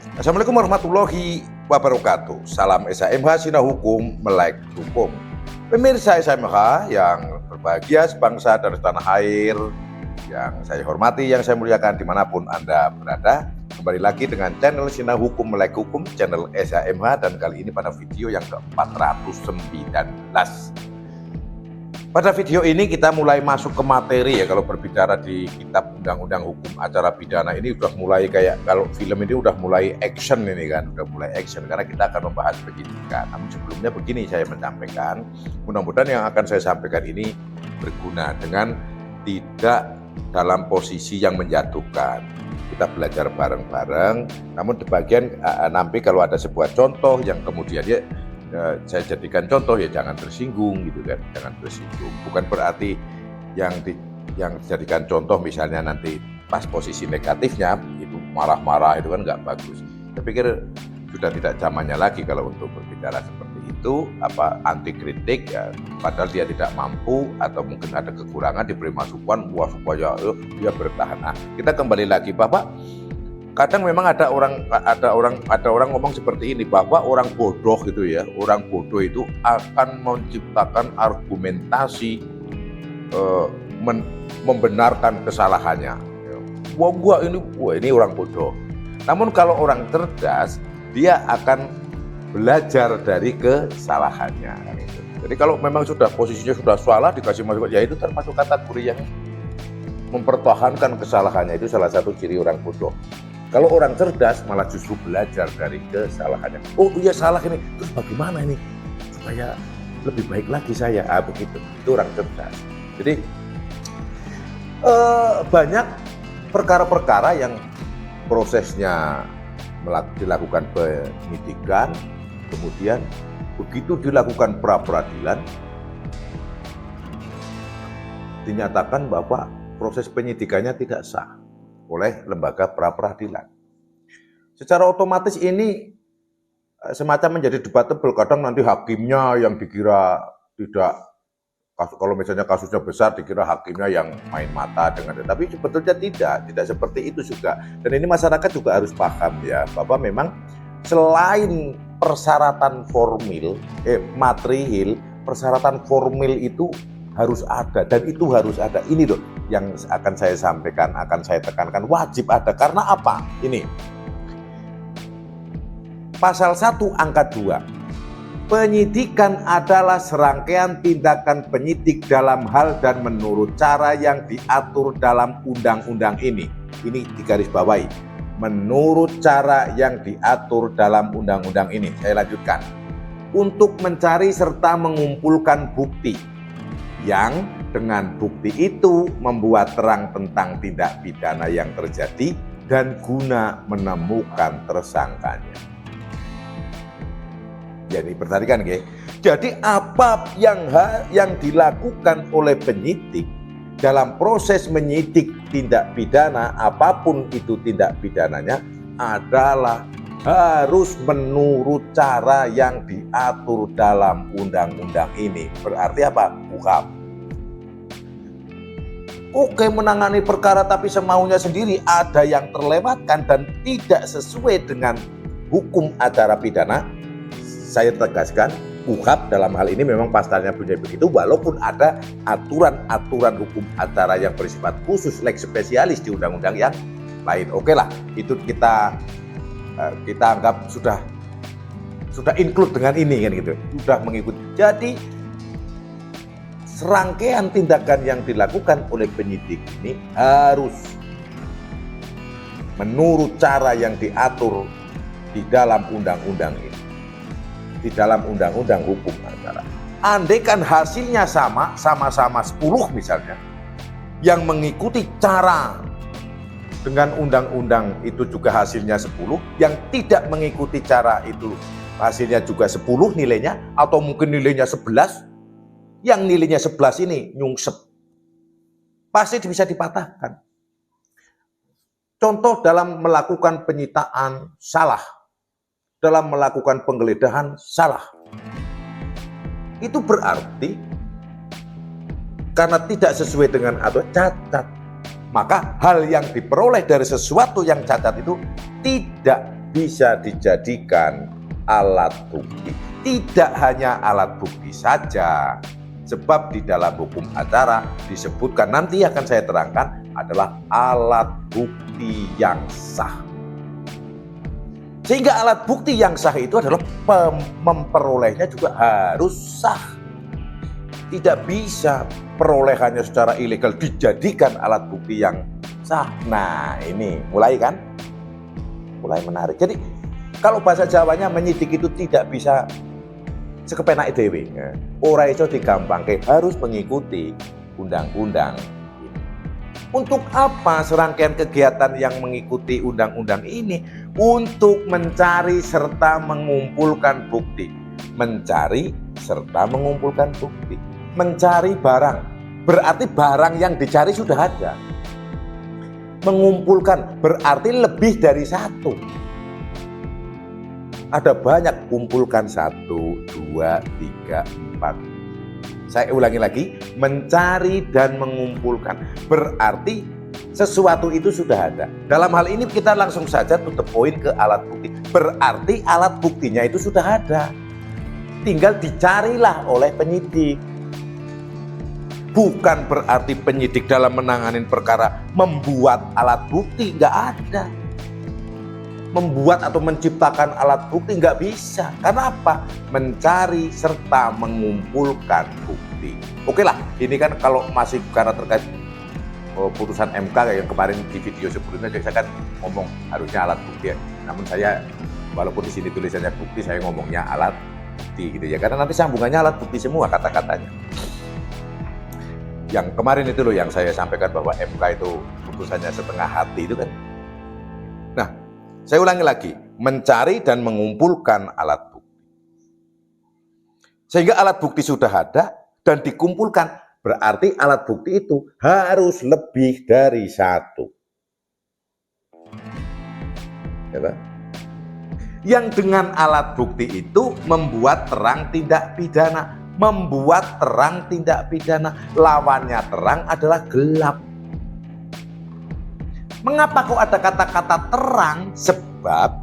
Assalamualaikum warahmatullahi wabarakatuh. Salam SHMH Sinau Hukum, Melek Hukum. Pemirsa SHMH yang berbahagia sebangsa dan setanah air, yang saya hormati, yang saya muliakan dimanapun Anda berada. Kembali lagi dengan channel Sinau Hukum, Melek Hukum, channel SHMH, dan kali ini pada video yang ke-419. Pada video ini kita mulai masuk ke materi ya. Kalau berbicara di kitab Undang-Undang Hukum Acara Pidana ini udah mulai kayak, kalau film ini udah mulai action ini kan, udah mulai action karena kita akan membahas penyidikan. Namun sebelumnya begini saya menyampaikan, mudah-mudahan yang akan saya sampaikan ini berguna dengan tidak dalam posisi yang menjatuhkan. Kita belajar bareng-bareng, namun di bagian nanti kalau ada sebuah contoh yang kemudian saya jadikan contoh, ya jangan tersinggung gitu kan, jangan tersinggung. Bukan berarti yang dijadikan contoh misalnya nanti pas posisi negatifnya itu marah-marah, itu kan nggak bagus. Saya pikir sudah tidak zamannya lagi kalau untuk berbicara seperti itu, anti kritik ya, padahal dia tidak mampu atau mungkin ada kekurangan, diberi masukan supaya dia bertahan. Nah, kita kembali lagi Bapak. Kadang memang ada orang ngomong seperti ini, bahwa orang bodoh gitu ya, orang bodoh itu akan menciptakan argumentasi membenarkan kesalahannya. Wah ini orang bodoh. Namun kalau orang cerdas, dia akan belajar dari kesalahannya. Jadi kalau memang sudah posisinya sudah salah, dikasih masukan, ya itu termasuk kategori yang mempertahankan kesalahannya. Itu salah satu ciri orang bodoh. Kalau orang cerdas malah justru belajar dari kesalahannya. Oh iya salah ini, terus bagaimana ini supaya lebih baik lagi saya? Begitu. Itu orang cerdas. Jadi banyak perkara-perkara yang prosesnya dilakukan penyidikan, kemudian begitu dilakukan pra-peradilan, dinyatakan bahwa proses penyidikannya tidak sah oleh lembaga pra-peradilan. Secara otomatis ini semacam menjadi debatable. Kadang nanti hakimnya yang dikira tidak, kalau misalnya kasusnya besar dikira hakimnya yang main mata dengan, tapi sebetulnya tidak seperti itu juga. Dan ini masyarakat juga harus paham ya, bahwa memang selain persyaratan formil, material, persyaratan formil itu harus ada, dan itu harus ada. Ini loh yang akan saya sampaikan, akan saya tekankan, wajib ada. Karena apa? Ini pasal 1 angka 2, penyidikan adalah serangkaian tindakan penyidik dalam hal dan menurut cara yang diatur dalam undang-undang ini. Ini digarisbawahi, menurut cara yang diatur dalam undang-undang ini. Saya lanjutkan, untuk mencari serta mengumpulkan bukti yang dengan bukti itu membuat terang tentang tindak pidana yang terjadi dan guna menemukan tersangkanya. Jadi perhatikan, okay? Jadi apa yang dilakukan oleh penyidik dalam proses menyidik tindak pidana, apapun itu tindak pidananya, adalah harus menurut cara yang diatur dalam undang-undang ini. Berarti apa? KUHP. Oke, menangani perkara tapi semaunya sendiri, ada yang terlewatkan dan tidak sesuai dengan hukum acara pidana. Saya tegaskan, KUHP dalam hal ini memang pasalnya punya begitu, walaupun ada aturan-aturan hukum acara yang bersifat khusus, lex spesialis di undang-undang yang lain. Oke lah, itu kita anggap sudah include dengan ini kan gitu, sudah mengikuti. Jadi serangkaian tindakan yang dilakukan oleh penyidik ini harus menurut cara yang diatur di dalam undang-undang ini, di dalam undang-undang hukum acara. Andaikan hasilnya sama-sama 10 misalnya, yang mengikuti cara dengan undang-undang itu juga hasilnya 10, yang tidak mengikuti cara itu hasilnya juga 10 nilainya, atau mungkin nilainya 11, yang nilainya 11 ini nyungsep, pasti bisa dipatahkan. Contoh, dalam melakukan penyitaan salah, dalam melakukan penggeledahan salah, itu berarti karena tidak sesuai dengan atau cacat, maka hal yang diperoleh dari sesuatu yang cacat itu tidak bisa dijadikan alat bukti. Tidak hanya alat bukti saja, sebab di dalam hukum acara disebutkan, nanti akan saya terangkan, adalah alat bukti yang sah. Sehingga alat bukti yang sah itu adalah memperolehnya juga harus sah. Tidak bisa perolehannya secara ilegal dijadikan alat bukti yang sah. Nah, ini mulai kan? Mulai menarik. Jadi kalau bahasa Jawanya menyidik itu tidak bisa sekepenak dhewe. Ora iso digampangke, harus mengikuti undang-undang. Untuk apa serangkaian kegiatan yang mengikuti undang-undang ini? Untuk mencari serta mengumpulkan bukti. Mencari serta mengumpulkan bukti. Mencari barang, berarti barang yang dicari sudah ada. Mengumpulkan berarti lebih dari satu. Ada banyak, kumpulkan 1, 2, 3, 4. Saya ulangi lagi, mencari dan mengumpulkan berarti sesuatu itu sudah ada. Dalam hal ini kita langsung saja to the point ke alat bukti. Berarti alat buktinya itu sudah ada. Tinggal dicarilah oleh penyidik. Bukan berarti penyidik dalam menangani perkara membuat alat bukti, nggak ada. Membuat atau menciptakan alat bukti nggak bisa. Karena apa? Mencari serta mengumpulkan bukti. Oke lah, ini kan kalau masih karena terkait putusan MK yang kemarin di video sebelumnya saya kan ngomong harusnya alat bukti ya. Namun saya walaupun di sini tulisannya bukti, saya ngomongnya alat bukti gitu ya. Karena nanti sambungannya alat bukti semua kata-katanya. Yang kemarin itu loh yang saya sampaikan bahwa MK itu putusannya setengah hati itu kan. Nah, saya ulangi lagi, mencari dan mengumpulkan alat bukti. Sehingga alat bukti sudah ada dan dikumpulkan, berarti alat bukti itu harus lebih dari satu. Ya, Pak? Yang dengan alat bukti itu membuat terang tindak pidana. Membuat terang tindak pidana, lawannya terang adalah gelap. Mengapa kok ada kata-kata terang? Sebab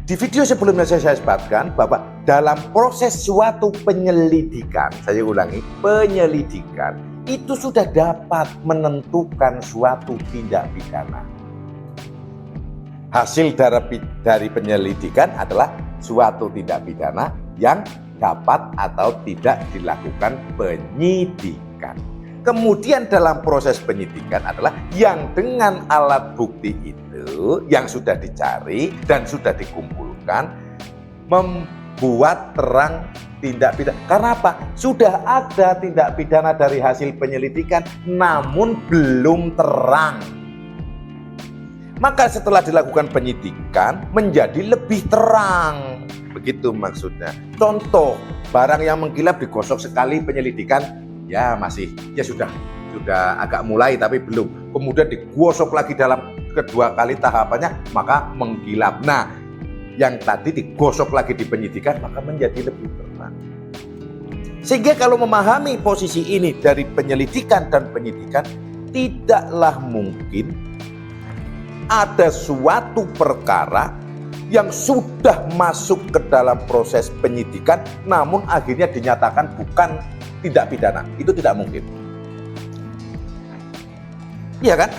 di video sebelumnya saya sebutkan bahwa dalam proses suatu penyelidikan, saya ulangi, penyelidikan itu sudah dapat menentukan suatu tindak pidana. Hasil dari penyelidikan adalah suatu tindak pidana yang dapat atau tidak dilakukan penyidikan. Kemudian dalam proses penyidikan adalah yang dengan alat bukti itu yang sudah dicari dan sudah dikumpulkan membuat terang tindak pidana. Karena apa? Sudah ada tindak pidana dari hasil penyelidikan namun belum terang. Maka setelah dilakukan penyidikan menjadi lebih terang. Begitu maksudnya. Contoh, barang yang mengkilap digosok sekali penyelidikan, ya masih, ya sudah agak mulai tapi belum. Kemudian digosok lagi dalam kedua kali tahapannya, maka mengkilap. Nah, yang tadi digosok lagi di penyidikan, maka menjadi lebih terang. Sehingga kalau memahami posisi ini dari penyelidikan dan penyidikan, tidaklah mungkin ada suatu perkara yang sudah masuk ke dalam proses penyidikan namun akhirnya dinyatakan bukan tindak pidana. Itu tidak mungkin. Iya kan?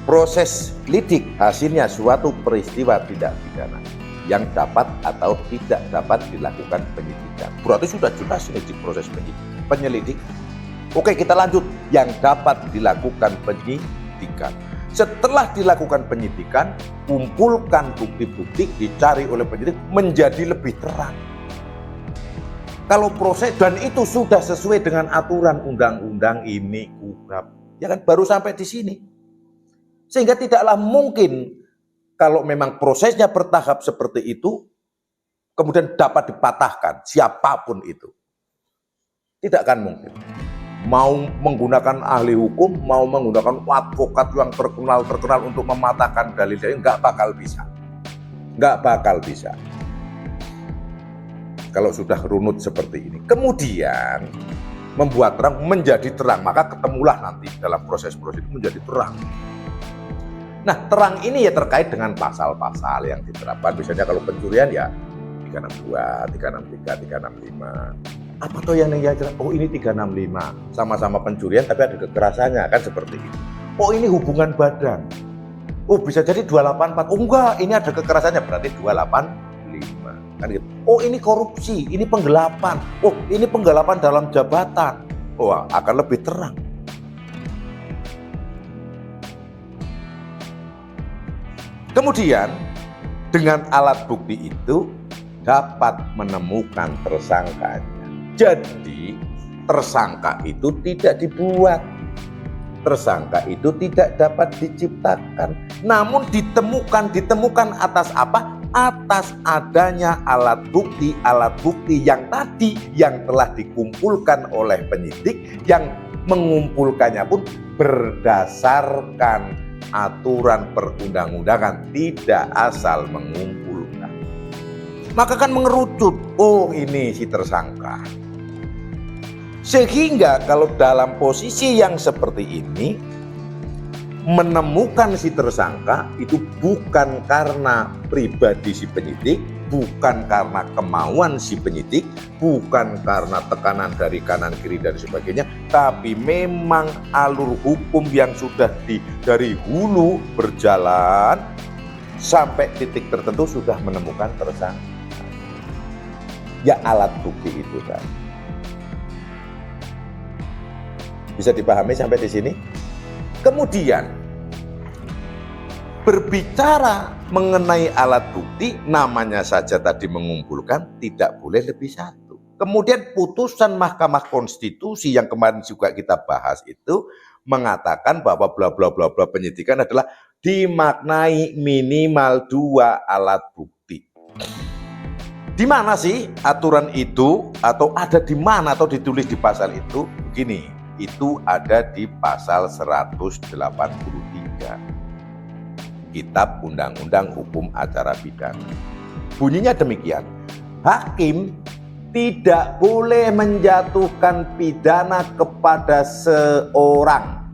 Proses lidik hasilnya suatu peristiwa tindak pidana yang dapat atau tidak dapat dilakukan penyidikan. Berarti sudah jelas ini di proses penyelidikan. Oke, kita lanjut. Yang dapat dilakukan penyidikan. Setelah dilakukan penyidikan, kumpulkan bukti-bukti dicari oleh penyidik menjadi lebih terang. Kalau proses dan itu sudah sesuai dengan aturan undang-undang ini KUHP, ya kan baru sampai di sini. Sehingga tidaklah mungkin kalau memang prosesnya bertahap seperti itu, kemudian dapat dipatahkan siapapun itu. Tidak akan mungkin. Mau menggunakan ahli hukum, mau menggunakan advokat yang terkenal untuk mematahkan dalil-dalil, nggak bakal bisa. Nggak bakal bisa. Kalau sudah runut seperti ini. Kemudian membuat terang menjadi terang, maka ketemulah nanti dalam proses-proses itu menjadi terang. Nah, terang ini ya terkait dengan pasal-pasal yang diterapkan. Misalnya kalau pencurian ya 362, 363, 365. Apa tuh yang jelas? Oh, ini 365. Sama-sama pencurian tapi ada kekerasannya, kan seperti itu. Oh, ini hubungan badan. Oh, bisa jadi 284. Oh, enggak, ini ada kekerasannya, berarti 285. Kan gitu. Oh, ini korupsi, ini penggelapan. Oh, ini penggelapan dalam jabatan. Oh, akan lebih terang. Kemudian dengan alat bukti itu dapat menemukan tersangkanya. Jadi tersangka itu tidak dibuat. Tersangka itu tidak dapat diciptakan. Namun ditemukan atas apa? Atas adanya alat bukti yang tadi yang telah dikumpulkan oleh penyidik, yang mengumpulkannya pun berdasarkan aturan perundang-undangan, tidak asal mengumpulkan. Maka kan mengerucut, oh ini si tersangka. Sehingga kalau dalam posisi yang seperti ini, menemukan si tersangka itu bukan karena pribadi si penyidik, bukan karena kemauan si penyidik, bukan karena tekanan dari kanan kiri dan sebagainya, tapi memang alur hukum yang sudah dari hulu berjalan sampai titik tertentu sudah menemukan tersangka. Ya alat bukti itu kan. Bisa dipahami sampai di sini? Kemudian berbicara mengenai alat bukti, namanya saja tadi mengumpulkan, tidak boleh lebih satu. Kemudian putusan Mahkamah Konstitusi yang kemarin juga kita bahas itu mengatakan bahwa bla bla bla bla penyidikan adalah dimaknai minimal 2 alat bukti. Di mana sih aturan itu, atau ada di mana atau ditulis di pasal itu? Begini, itu ada di pasal 183 Kitab Undang-Undang Hukum Acara Pidana. Bunyinya demikian, hakim tidak boleh menjatuhkan pidana kepada seorang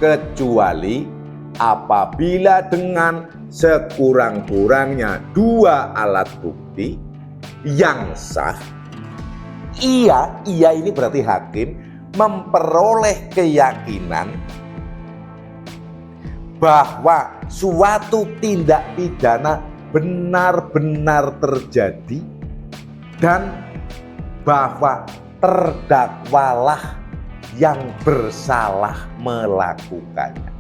kecuali apabila dengan sekurang-kurangnya 2 alat bukti yang sah. Ia ini berarti hakim memperoleh keyakinan bahwa suatu tindak pidana benar-benar terjadi dan bahwa terdakwalah yang bersalah melakukannya.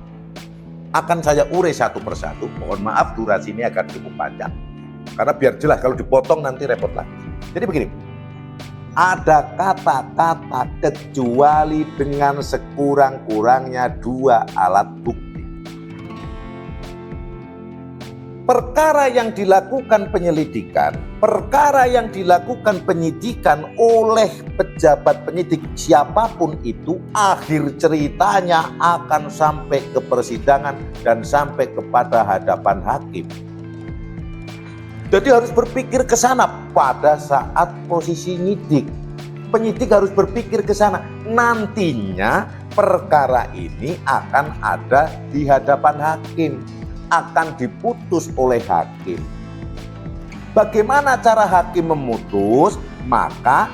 Akan saya urai satu persatu, mohon maaf durasi ini akan cukup panjang karena biar jelas, kalau dipotong nanti repot lagi. Jadi begini, ada kata-kata kecuali dengan sekurang-kurangnya 2 alat bukti. Perkara yang dilakukan penyelidikan, perkara yang dilakukan penyidikan oleh pejabat penyidik siapapun itu, akhir ceritanya akan sampai ke persidangan dan sampai kepada hadapan hakim. Jadi harus berpikir ke sana pada saat posisi nyidik. Penyidik harus berpikir ke sana. Nantinya perkara ini akan ada di hadapan hakim, akan diputus oleh hakim. Bagaimana cara hakim memutus? Maka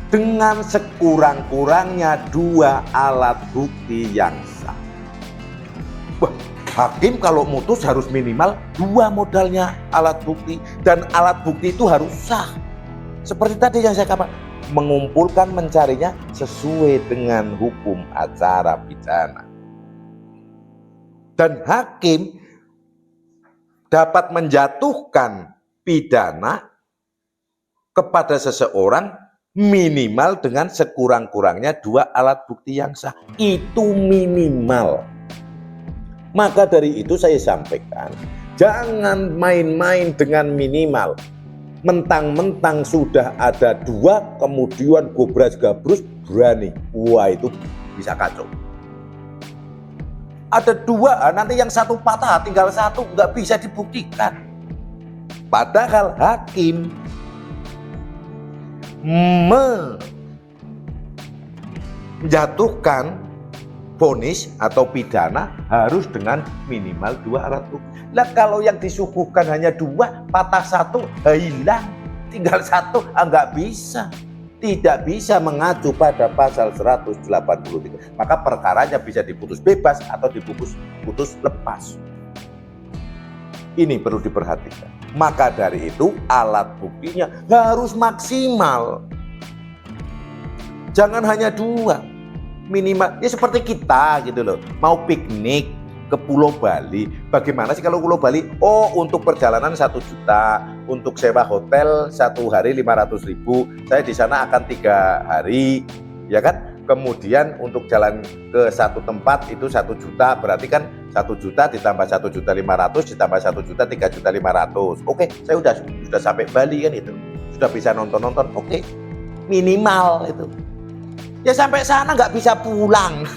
dengan sekurang-kurangnya 2 alat bukti yang sah. Wah, hakim kalau mutus harus minimal 2 modalnya alat bukti, dan alat bukti itu harus sah. Seperti tadi yang saya katakan, mengumpulkan, mencarinya sesuai dengan hukum acara pidana. Dan hakim dapat menjatuhkan pidana kepada seseorang minimal dengan sekurang-kurangnya 2 alat bukti yang sah. Itu minimal. Maka dari itu saya sampaikan, jangan main-main dengan minimal. Mentang-mentang sudah ada 2, kemudian gobras-gabrus berani. Wah, itu bisa kacau. Ada 2, nanti yang satu patah, tinggal 1, nggak bisa dibuktikan. Padahal hakim menjatuhkan vonis atau pidana harus dengan minimal 2 alat bukti. Lah kalau yang disuguhkan hanya 2, patah 1, hilang, tinggal 1, nggak bisa. Tidak bisa mengacu pada pasal 183. Maka perkaranya bisa diputus bebas atau diputus lepas. Ini perlu diperhatikan. Maka dari itu alat buktinya harus maksimal. Jangan hanya 2, minimal. Ya seperti kita gitu loh, mau piknik ke Pulau Bali. Bagaimana sih kalau Pulau Bali? Oh, untuk perjalanan 1 juta, untuk sewa hotel 1 hari 500.000. Saya di sana akan 3 hari, ya kan? Kemudian untuk jalan ke satu tempat itu 1 juta, berarti kan 1 juta ditambah 1.500.000 ditambah 1 juta 3.500.000. Oke, saya sudah sampai Bali kan itu. Sudah bisa nonton-nonton. Oke, minimal itu. Ya sampai sana nggak bisa pulang.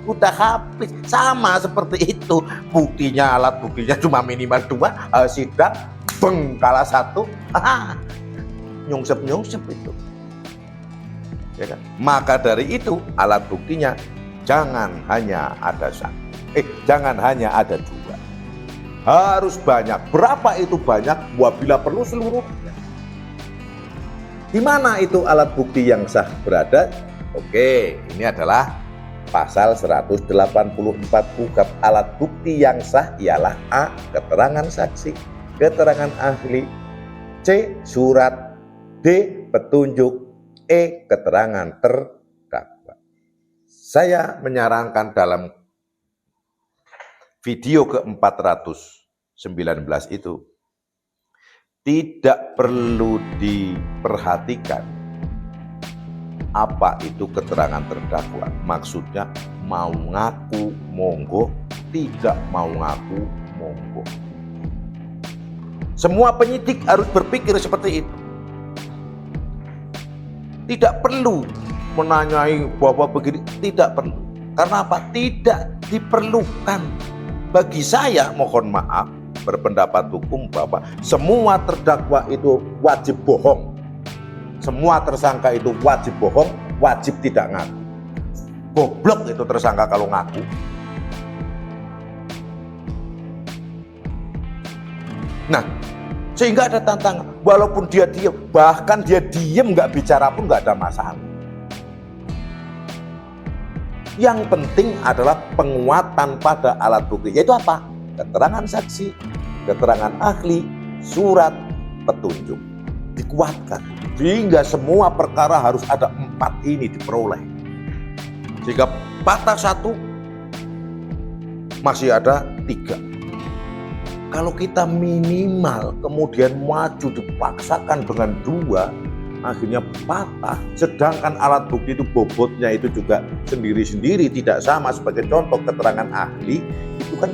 Udah habis. Sama seperti itu. Buktinya, alat buktinya cuma minimal 2, sidang kalah 1. Nyungsep itu. Ya kan? Maka dari itu alat buktinya jangan hanya ada 1. Jangan hanya ada 2. Harus banyak. Berapa itu banyak? Bila perlu seluruhnya. Di mana itu alat bukti yang sah berada? Oke, ini adalah pasal 184 KUHP. Alat bukti yang sah ialah A. Keterangan saksi, keterangan ahli, C. Surat, D. Petunjuk, E. Keterangan terdakwa. Saya menyarankan dalam video ke-419 itu tidak perlu diperhatikan apa itu keterangan terdakwa. Maksudnya mau ngaku monggo, tidak mau ngaku monggo. Semua penyidik harus berpikir seperti itu. Tidak perlu menanyai bahwa begini, tidak perlu. Karena apa? Tidak diperlukan. Bagi saya, mohon maaf, berpendapat hukum bahwa semua terdakwa itu wajib bohong. Semua tersangka itu wajib bohong, wajib tidak ngaku. Goblok itu tersangka kalau ngaku. Nah, sehingga ada tantangan. Walaupun dia diam, bahkan dia diam nggak bicara pun nggak ada masalah. Yang penting adalah penguatan pada alat bukti. Yaitu apa? Keterangan saksi, keterangan ahli, surat, petunjuk. Dikuatkan. Sehingga semua perkara harus ada 4 ini diperoleh. Jika patah 1, masih ada 3. Kalau kita minimal kemudian maju dipaksakan dengan 2, akhirnya patah. Sedangkan alat bukti itu bobotnya itu juga sendiri-sendiri tidak sama. Sebagai contoh, keterangan ahli itu kan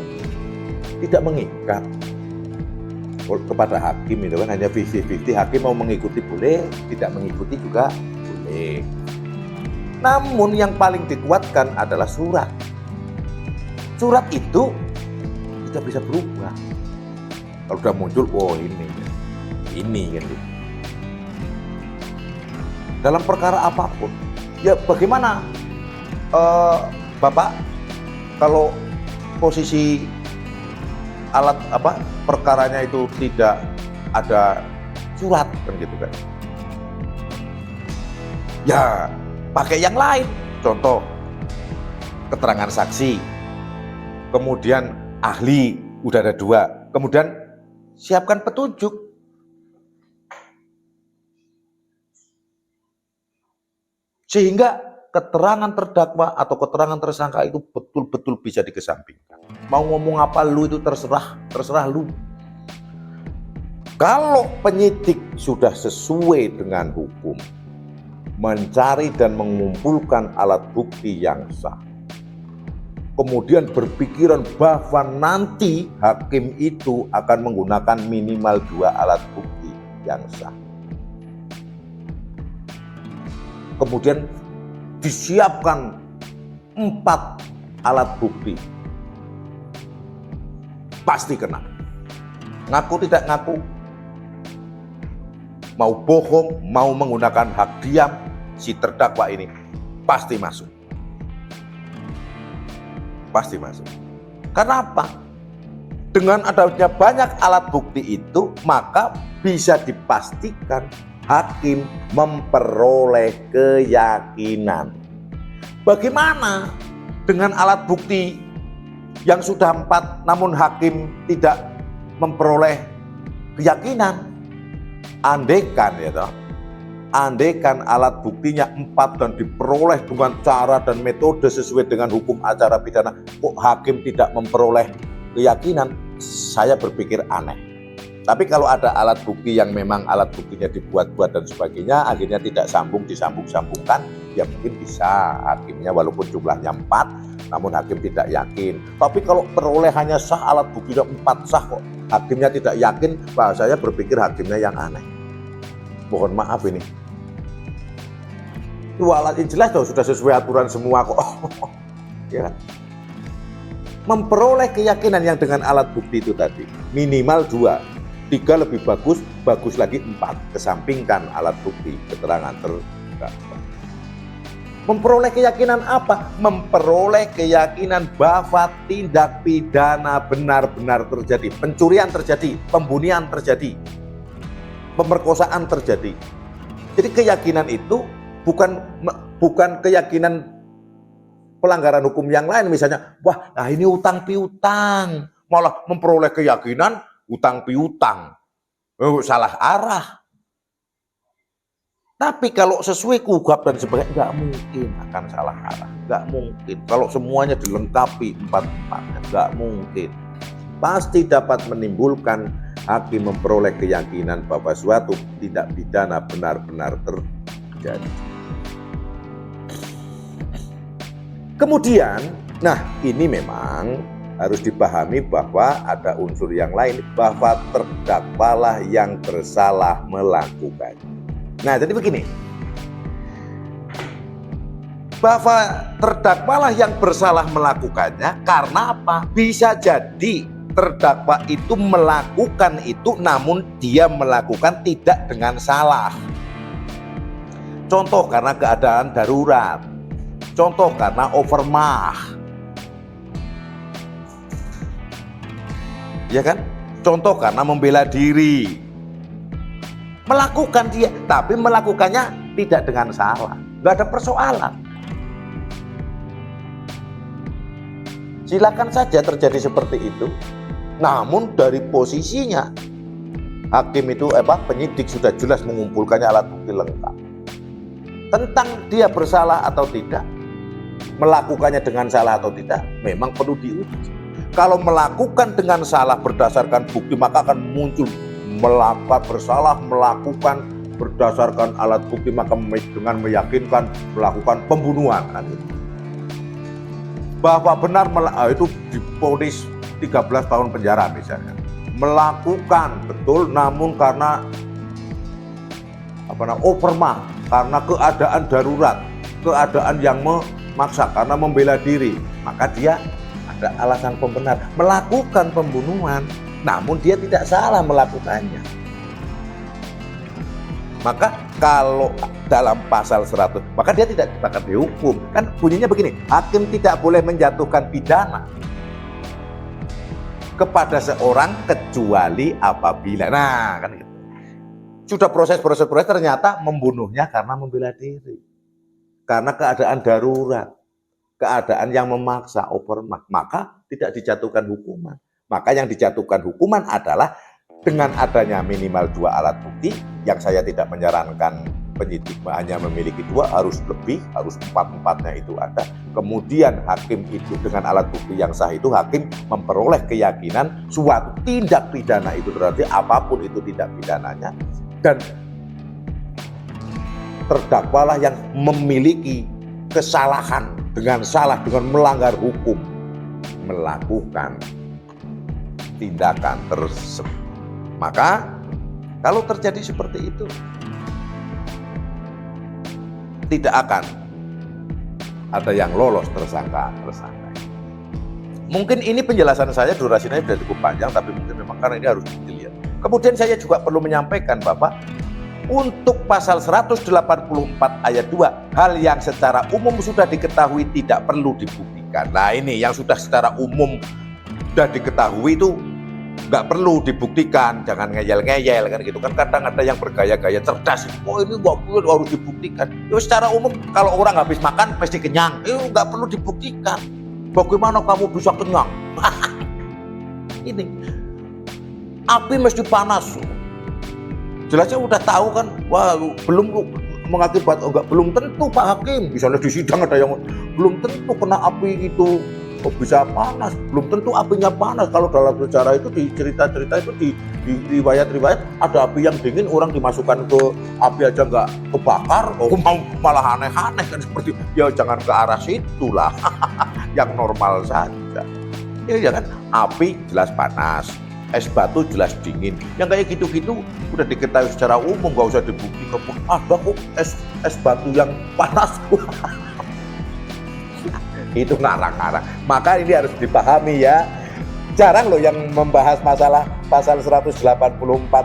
tidak mengikat kepada hakim, itu kan hanya 50-50. Hakim mau mengikuti boleh, tidak mengikuti juga boleh. Namun yang paling dikuatkan adalah surat. Surat itu tidak bisa berubah. Kalau sudah muncul, oh ini gitu. Dalam perkara apapun, ya bagaimana Bapak kalau posisi alat perkaranya itu tidak ada surat kan gitu kan? Ya pakai yang lain. Contoh keterangan saksi, kemudian ahli udah ada 2, kemudian siapkan petunjuk. Sehingga keterangan terdakwa atau keterangan tersangka itu betul-betul bisa dikesampingkan. Mau ngomong apa lu itu terserah lu. Kalau penyidik sudah sesuai dengan hukum, mencari dan mengumpulkan alat bukti yang sah, kemudian berpikiran bahwa nanti hakim itu akan menggunakan minimal 2 alat bukti yang sah. Kemudian disiapkan 4 alat bukti. Pasti kena. Ngaku tidak ngaku, mau bohong, mau menggunakan hak diam, si terdakwa ini pasti masuk. Pasti masuk. Karena apa? Dengan adanya banyak alat bukti itu, maka bisa dipastikan hakim memperoleh keyakinan. Bagaimana dengan alat bukti yang sudah 4 namun hakim tidak memperoleh keyakinan? Andaikan ya toh, andaikan alat buktinya 4 dan diperoleh dengan cara dan metode sesuai dengan hukum acara pidana, kok hakim tidak memperoleh keyakinan? Saya berpikir aneh. Tapi kalau ada alat bukti yang memang alat buktinya dibuat-buat dan sebagainya, akhirnya tidak disambung-sambungkan, ya mungkin bisa hakimnya walaupun jumlahnya 4, namun hakim tidak yakin. Tapi kalau perolehannya sah, alat buktinya 4 sah kok hakimnya tidak yakin, saya berpikir hakimnya yang aneh. Mohon maaf ini. Alat yang jelas sudah sesuai aturan semua kok. Ya. Memperoleh keyakinan yang dengan alat bukti itu tadi minimal 2, 3 lebih bagus, bagus lagi 4. Kesampingkan alat bukti keterangan terdakwa. Memperoleh keyakinan apa? Memperoleh keyakinan bahwa tindak pidana benar-benar terjadi, pencurian terjadi, pembunuhan terjadi, pemerkosaan terjadi. Jadi keyakinan itu bukan keyakinan pelanggaran hukum yang lain, misalnya, wah, nah ini utang piutang, malah memperoleh keyakinan utang piutang, salah arah. Tapi kalau sesuai KUHP dan sebagainya, nggak mungkin akan salah arah, nggak mungkin. Kalau semuanya dilengkapi 4-4-nya, nggak mungkin. Pasti dapat menimbulkan hakim memperoleh keyakinan bahwa suatu tindak pidana benar-benar terjadi. Kemudian, nah ini memang harus dipahami bahwa ada unsur yang lain, bahwa terdakwalah yang bersalah melakukan. Nah jadi begini, bahwa terdakwalah yang bersalah melakukannya karena apa? Bisa jadi terdakwa itu melakukan itu namun dia melakukan tidak dengan salah. Contoh karena keadaan darurat. Contoh karena overmah, ya kan? Contoh karena membela diri, melakukan dia, tapi melakukannya tidak dengan salah, nggak ada persoalan. Silakan saja terjadi seperti itu. Namun dari posisinya hakim itu penyidik sudah jelas mengumpulkannya alat bukti lengkap tentang dia bersalah atau tidak. Melakukannya dengan salah atau tidak memang perlu diuji. Kalau melakukan dengan salah berdasarkan bukti, maka akan muncul melakukan bersalah, melakukan berdasarkan alat bukti, maka dengan meyakinkan melakukan pembunuhan. Bahwa benar itu divonis 13 tahun penjara misalnya. Melakukan betul namun karena overmah, karena keadaan darurat, keadaan yang memaksa, karena membela diri, maka dia ada alasan pembenar melakukan pembunuhan, namun dia tidak salah melakukannya. Maka kalau dalam pasal 100, maka dia tidak akan dihukum. Kan bunyinya begini, hakim tidak boleh menjatuhkan pidana kepada seorang kecuali apabila, nah kan gitu. Sudah proses ternyata membunuhnya karena membela diri, karena keadaan darurat, keadaan yang memaksa, overmah, maka tidak dijatuhkan hukuman. Maka yang dijatuhkan hukuman adalah dengan adanya minimal 2 alat bukti, yang saya tidak menyarankan penyidik hanya memiliki 2, harus lebih, harus 4-4-nya itu ada. Kemudian hakim itu dengan alat bukti yang sah itu, hakim memperoleh keyakinan suatu tindak pidana itu berarti apapun itu tindak pidananya, dan terdakwalah yang memiliki kesalahan dengan salah, dengan melanggar hukum, melakukan tindakan tersebut. Maka kalau terjadi seperti itu, tidak akan ada yang lolos tersangka. Mungkin ini penjelasan saya, durasinya sudah cukup panjang, tapi mungkin memang karena ini harus dilihat. Kemudian saya juga perlu menyampaikan bahwa untuk pasal 184 ayat 2, hal yang secara umum sudah diketahui tidak perlu dibuktikan. dibuktikan. Nah ini yang sudah secara umum sudah diketahui itu nggak perlu dibuktikan, jangan ngeyel-ngeyel kan gitu kan. Kadang ada yang bergaya-gaya cerdas, oh ini nggak perlu harus dibuktikan. Itu secara umum kalau orang habis makan pasti kenyang, itu nggak perlu dibuktikan. Bagaimana kamu bisa kenyang? Ini api mesti panas. Jelasnya udah tahu kan, wah belum mengakibat, enggak, belum tentu Pak Hakim. Misalnya di sidang ada yang belum tentu kena api itu kok bisa panas, belum tentu apinya panas. Kalau dalam sejarah itu di cerita-cerita itu di riwayat-riwayat ada api yang dingin, orang dimasukkan ke api aja nggak kebakar, oh mau malah aneh-aneh kan, seperti ya jangan ke arah situ lah. Yang normal saja ya kan, api jelas panas, es batu jelas dingin, yang kayak gitu-gitu udah diketahui secara umum, nggak usah dibuktikan. Ada kok es batu yang panas. Itu ngarang-ngarang. Maka ini harus dipahami ya. Jarang loh yang membahas masalah pasal 184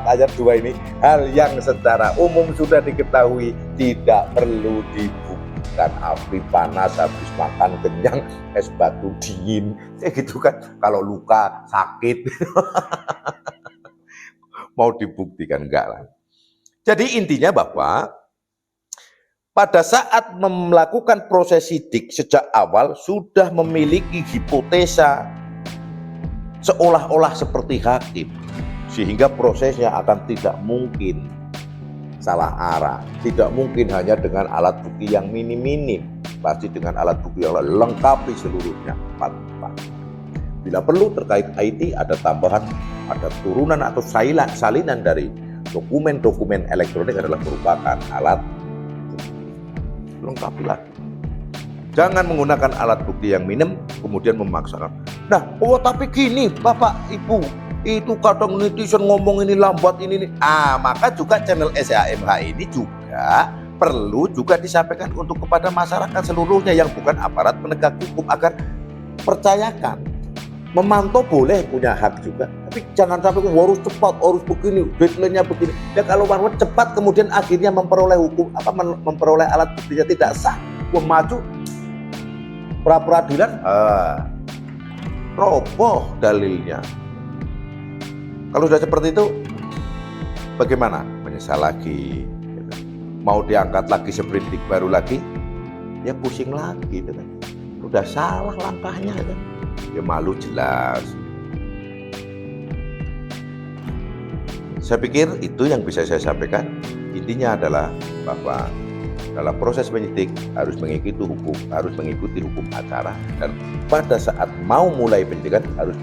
ayat 2 ini, hal yang secara umum sudah diketahui, tidak perlu dibuktikan. Api panas habis makan kenyang, es batu dingin, kayak gitu kan. Kalau luka sakit mau dibuktikan enggak lah. Jadi intinya bahwa pada saat melakukan proses sidik sejak awal sudah memiliki hipotesa seolah-olah seperti hakim, sehingga prosesnya akan tidak mungkin salah arah, tidak mungkin hanya dengan alat bukti yang minim-minim, pasti dengan alat bukti yang lengkapi seluruhnya. Bila perlu terkait IT ada tambahan, ada turunan atau salinan dari dokumen-dokumen elektronik adalah merupakan alat lengkapi lagi. Jangan menggunakan alat bukti yang minim kemudian memaksakan. Nah, oh tapi gini Bapak Ibu, itu kadang netizen ngomong ini lambat ini. Maka juga channel SAMH ini juga perlu juga disampaikan untuk kepada masyarakat seluruhnya yang bukan aparat penegak hukum, agar percayakan. Memantau boleh, punya hak juga, tapi jangan sampai harus cepat, harus begini, deadline-nya begini. Ya kalau cepat kemudian akhirnya memperoleh memperoleh alat buktinya tidak sah, maju pra peradilan, roboh dalilnya. Kalau sudah seperti itu, bagaimana? Menyesal lagi, mau diangkat lagi seprindik baru lagi, ya pusing lagi, gitu kan. Udah salah langkahnya, kan? Ya malu jelas. Saya pikir itu yang bisa saya sampaikan. Intinya adalah bahwa dalam proses penyidik harus mengikuti hukum acara, dan pada saat mau mulai penyidikan harus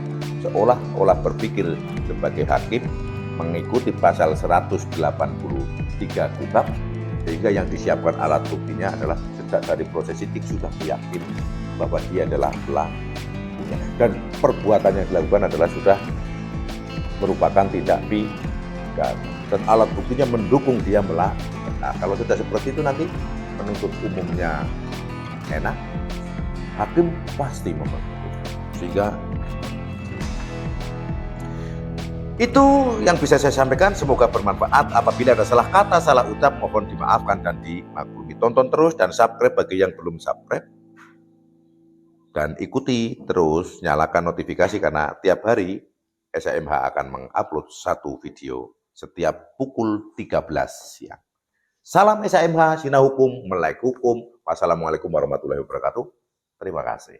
seolah-olah berpikir sebagai hakim, mengikuti pasal 183 KUHP, sehingga yang disiapkan alat buktinya adalah sejak dari proses sidik sudah meyakini bahwa dia adalah pelaku, dan perbuatan yang dilakukan adalah sudah merupakan tindak pidana, dan alat buktinya mendukung dia melakukan. Nah, kalau sudah seperti itu nanti penuntut umumnya enak, hakim pasti membantu. Sehingga itu yang bisa saya sampaikan, semoga bermanfaat. Apabila ada salah kata, salah ucap, mohon dimaafkan dan dimaklumi. Tonton terus dan subscribe bagi yang belum subscribe. Dan ikuti terus, nyalakan notifikasi, karena tiap hari SAMH akan mengupload satu video setiap pukul 13 siang. Salam SAMH, Sinah Hukum, Melek Hukum. Wassalamualaikum warahmatullahi wabarakatuh. Terima kasih.